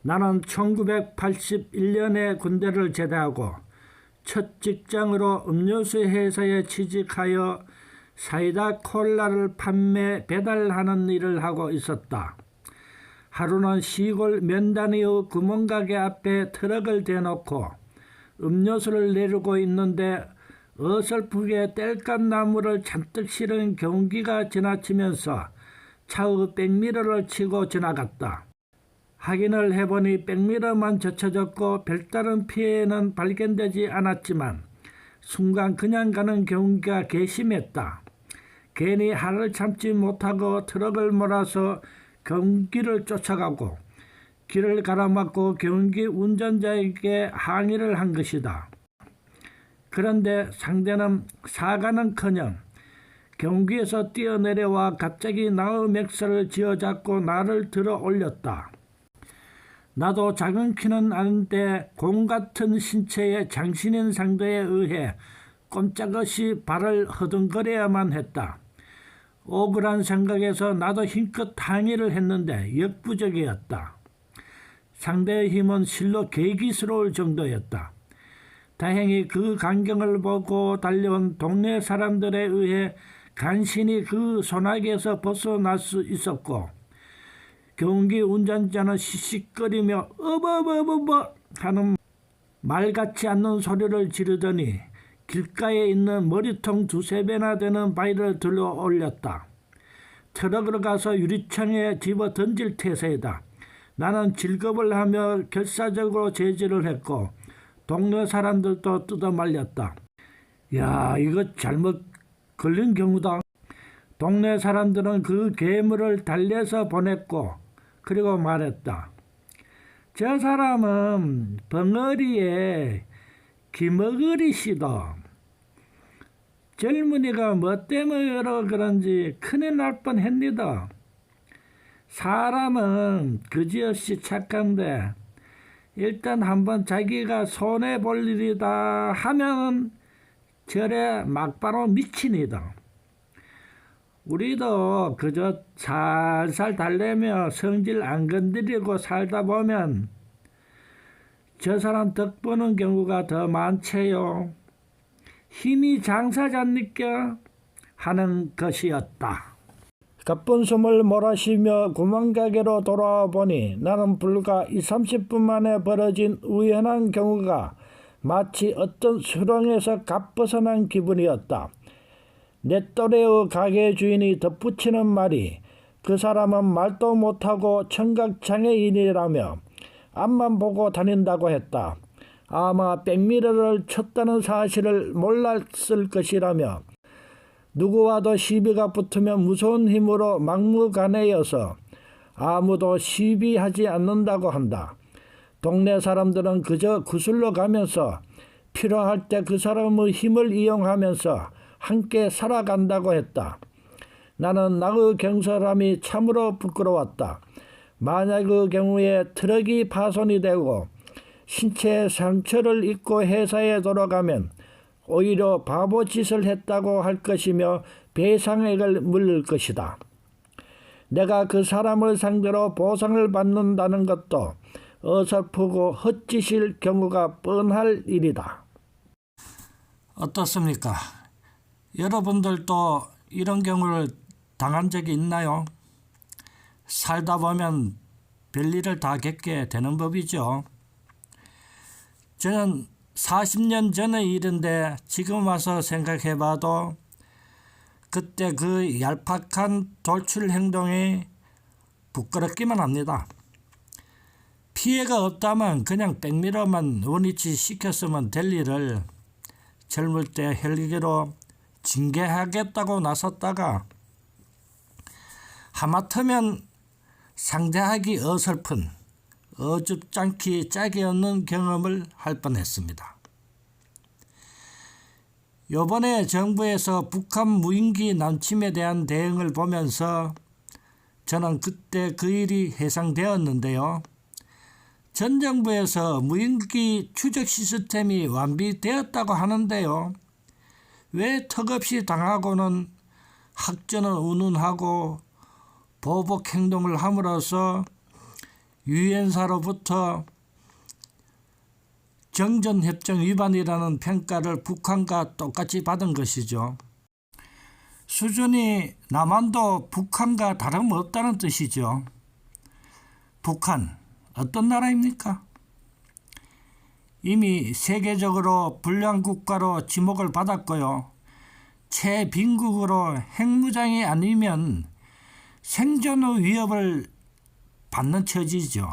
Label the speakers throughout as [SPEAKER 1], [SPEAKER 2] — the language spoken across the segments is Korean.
[SPEAKER 1] 나는 1981년에 군대를 제대하고 첫 직장으로 음료수 회사에 취직하여 사이다 콜라를 판매 배달하는 일을 하고 있었다. 하루는 시골 면단위의 구멍가게 앞에 트럭을 대놓고 음료수를 내리고 있는데 어설프게 땔감나무를 잔뜩 실은 경운기가 지나치면서 차의 백미러를 치고 지나갔다. 확인을 해보니 백미러만 젖혀졌고 별다른 피해는 발견되지 않았지만 순간 그냥 가는 경운기가 괘씸했다. 괜히 화를 참지 못하고 트럭을 몰아서 경운기를 쫓아가고 길을 가로막고 경운기 운전자에게 항의를 한 것이다. 그런데 상대는 사과는커녕 경운기에서 뛰어내려와 갑자기 나의 맥살을 쥐어잡고 나를 들어 올렸다. 나도 작은 키는 아닌데 공 같은 신체의 장신인 상대에 의해 꼼짝없이 발을 허둥거려야만 했다. 억울한 생각에서 나도 힘껏 항의를 했는데 역부족이었다. 상대의 힘은 실로 괴기스러울 정도였다. 다행히 그 광경을 보고 달려온 동네 사람들에 의해 간신히 그 소나기에서 벗어날 수 있었고 경운기 운전자는 씩씩거리며 어버버버버 하는 말 같지 않는 소리를 지르더니 길가에 있는 머리통 2~3배나 되는 바위를 들어 올렸다. 트럭으로 가서 유리창에 집어 던질 태세이다. 나는 질겁을 하며 결사적으로 제지를 했고 동네 사람들도 뜯어말렸다. 야, 이거 잘못 걸린 경우다. 동네 사람들은 그 괴물을 달래서 보냈고 그리고 말했다. 저 사람은 벙어리에 기머거리시다. 젊은이가 뭐 때문에 그런지 큰일 날 뻔했니다. 사람은 그지없이 착한데 일단 한번 자기가 손해볼 일이다 하면 절에 막바로 미치니다. 우리도 그저 살살 달래며 성질 안 건드리고 살다 보면 저 사람 덕보는 경우가 더 많지요. 힘이 장사자니까 하는 것이었다. 가쁜 숨을 몰아쉬며 구멍가게로 돌아와 보니 나는 불과 20~30분 만에 벌어진 우연한 경우가 마치 어떤 수렁에서 갓 벗어난 기분이었다. 내 또래의 가게 주인이 덧붙이는 말이 그 사람은 말도 못하고 청각장애인이라며 앞만 보고 다닌다고 했다. 아마 백미러를 쳤다는 사실을 몰랐을 것이라며 누구와도 시비가 붙으면 무서운 힘으로 막무가내여서 아무도 시비하지 않는다고 한다. 동네 사람들은 그저 구슬러 가면서 필요할 때 그 사람의 힘을 이용하면서 함께 살아간다고 했다. 나는 나의 경솔함이 참으로 부끄러웠다. 만약의 경우에 트럭이 파손이 되고 신체에 상처를 입고 회사에 돌아가면 오히려 바보짓을 했다고 할 것이며 배상액을 물을 것이다. 내가 그 사람을 상대로 보상을 받는다는 것도 어설프고 헛짓일 경우가 뻔할 일이다. 어떻습니까? 여러분들도 이런 경우를 당한 적이 있나요? 살다 보면 별일을 다 겪게 되는 법이죠. 저는 40년 전의 일인데 지금 와서 생각해봐도 그때 그 얄팍한 돌출 행동이 부끄럽기만 합니다. 피해가 없다면 그냥 백미러만 원위치 시켰으면 될 일을 젊을 때 헬기로 징계하겠다고 나섰다가 하마터면 상대하기 어설픈 어줍잖기 짝이 없는 경험을 할 뻔했습니다. 이번에 정부에서 북한 무인기 남침에 대한 대응을 보면서 저는 그때 그 일이 해상되었는데요. 전 정부에서 무인기 추적 시스템이 완비되었다고 하는데요. 왜 턱없이 당하고는 학전을 운운하고 보복 행동을 함으로써 유엔사로부터 정전협정 위반이라는 평가를 북한과 똑같이 받은 것이죠. 수준이 남한도 북한과 다름없다는 뜻이죠. 북한, 어떤 나라입니까? 이미 세계적으로 불량 국가로 지목을 받았고요. 최빈국으로 핵무장이 아니면 생존의 위협을 받는 처지죠.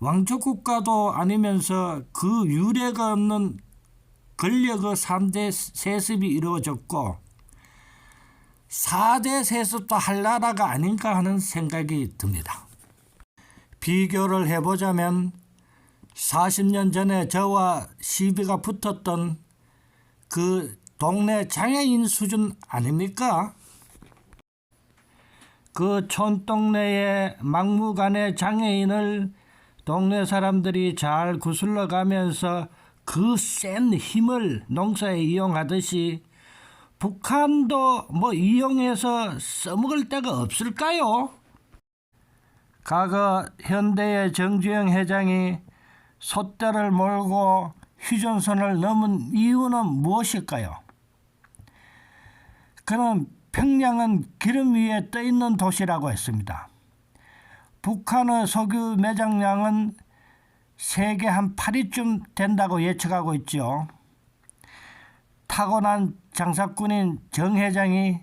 [SPEAKER 1] 왕족 국가도 아니면서 그 유례가 없는 권력의 3대 세습이 이루어졌고 4대 세습도 할 나라가 아닌가 하는 생각이 듭니다. 비교를 해보자면 40년 전에 저와 시비가 붙었던 그 동네 장애인 수준 아닙니까? 그 촌동네의 막무가내 장애인을 동네 사람들이 잘 구슬러 가면서 그 센 힘을 농사에 이용하듯이 북한도 이용해서 써먹을 데가 없을까요? 과거 현대의 정주영 회장이 솥대를 몰고 휴전선을 넘은 이유는 무엇일까요? 그는 평양은 기름 위에 떠있는 도시라고 했습니다. 북한의 석유 매장량은 세계 한 8위쯤 된다고 예측하고 있죠. 타고난 장사꾼인 정 회장이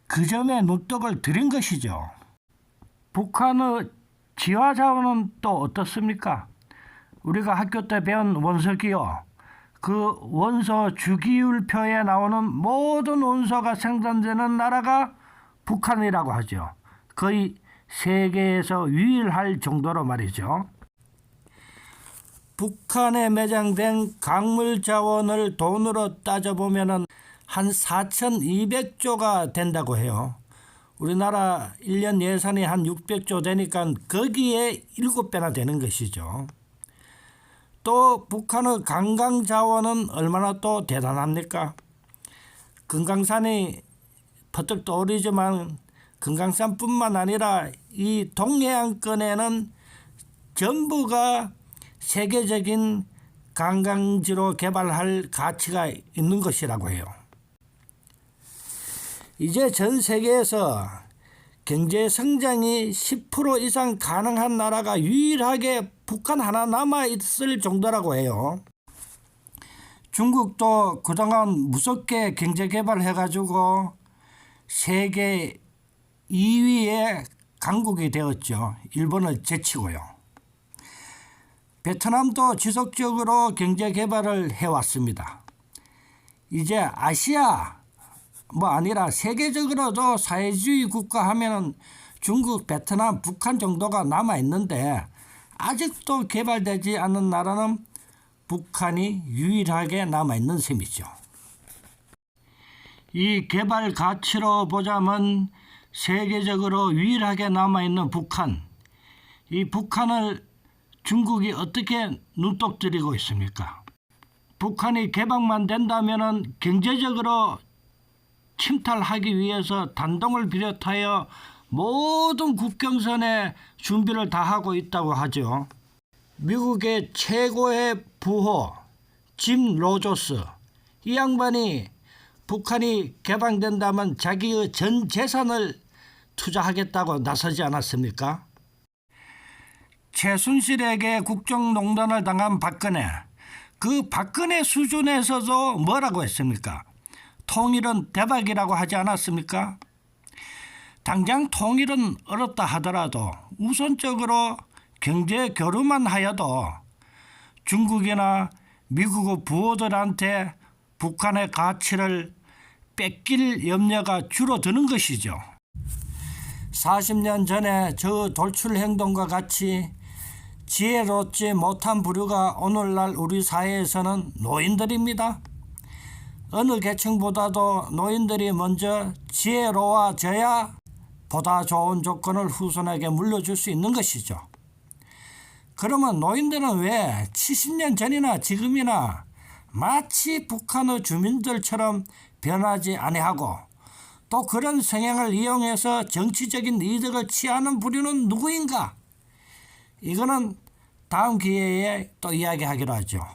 [SPEAKER 1] 그 점에 눈독을 들인 것이죠. 북한의 지화자원은 또 어떻습니까? 우리가 학교 때 배운 원석이요. 그 원소 주기율표에 나오는 모든 원소가 생산되는 나라가 북한이라고 하죠. 거의 세계에서 유일할 정도로 말이죠. 북한에 매장된 광물 자원을 돈으로 따져보면 한 4,200조가 된다고 해요. 우리나라 1년 예산이 한 600조 되니까 거기에 7배나 되는 것이죠. 또 북한의 관광 자원은 얼마나 또 대단합니까? 금강산이 퍼뜩 떠오르지만 금강산뿐만 아니라 이 동해안권에는 전부가 세계적인 관광지로 개발할 가치가 있는 것이라고 해요. 이제 전 세계에서 경제 성장이 10% 이상 가능한 나라가 유일하게 북한 하나 남아있을 정도라고 해요. 중국도 그동안 무섭게 경제 개발해가지고 세계 2위의 강국이 되었죠. 일본을 제치고요. 베트남도 지속적으로 경제 개발을 해왔습니다. 이제 아시아 아니라 세계적으로도 사회주의 국가 하면은 중국, 베트남, 북한 정도가 남아있는데 아직도 개발되지 않은 나라는 북한이 유일하게 남아있는 셈이죠. 이 개발 가치로 보자면 세계적으로 유일하게 남아있는 북한, 이 북한을 중국이 어떻게 눈독 들이고 있습니까? 북한이 개방만 된다면 경제적으로 침탈하기 위해서 단동을 비롯하여 모든 국경선에 준비를 다 하고 있다고 하죠. 미국의 최고의 부호 짐 로저스, 이 양반이 북한이 개방된다면 자기의 전 재산을 투자하겠다고 나서지 않았습니까? 최순실에게 국정농단을 당한 박근혜, 그 박근혜 수준에서도 뭐라고 했습니까? 통일은 대박이라고 하지 않았습니까? 당장 통일은 어렵다 하더라도 우선적으로 경제 교류만 하여도 중국이나 미국의 부호들한테 북한의 가치를 뺏길 염려가 줄어드는 것이죠. 40년 전에 저 돌출 행동과 같이 지혜롭지 못한 부류가 오늘날 우리 사회에서는 노인들입니다. 어느 계층보다도 노인들이 먼저 지혜로워져야 보다 좋은 조건을 후손에게 물려줄 수 있는 것이죠. 그러면 노인들은 왜 70년 전이나 지금이나 마치 북한의 주민들처럼 변하지 아니하고 또 그런 성향을 이용해서 정치적인 이득을 취하는 부류는 누구인가? 이거는 다음 기회에 또 이야기하기로 하죠.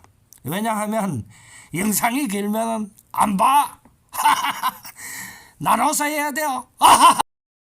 [SPEAKER 1] 왜냐하면 영상이 길면 안 봐. 나눠서 해야 돼요.